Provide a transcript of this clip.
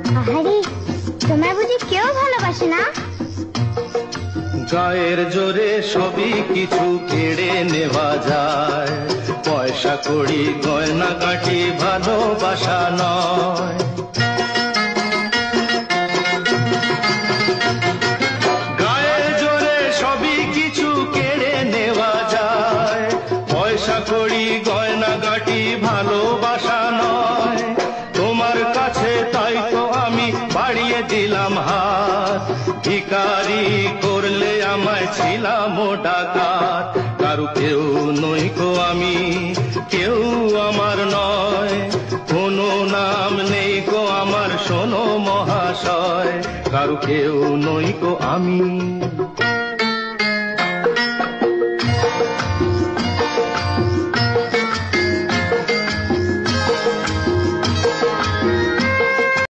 আহারে, তোমার বুঝি কেউ ভালোবাসে না? গায়ের জোরে সবই কিছু কেড়ে নেওয়া যায়, পয়সা কড়ি গয়না কাটি ভালোবাসা নয়। গায়ের জোরে সবই কিছু কেড়ে নেওয়া যায়, পয়সা কড়ি গয়না কাটি ভালোবাসা নয়। তোমার কাছে তাই তো আমি বাড়িয়ে দিলাম হাত, ভিখারি করলে আমায় ছিলাম ডাকাত। কারু কেউ নই গো আমি, কেউ আমার নয়, কোনো নাম নেই গো আমার শোনো মহাশয়, কারু কেউ নই গো আমি।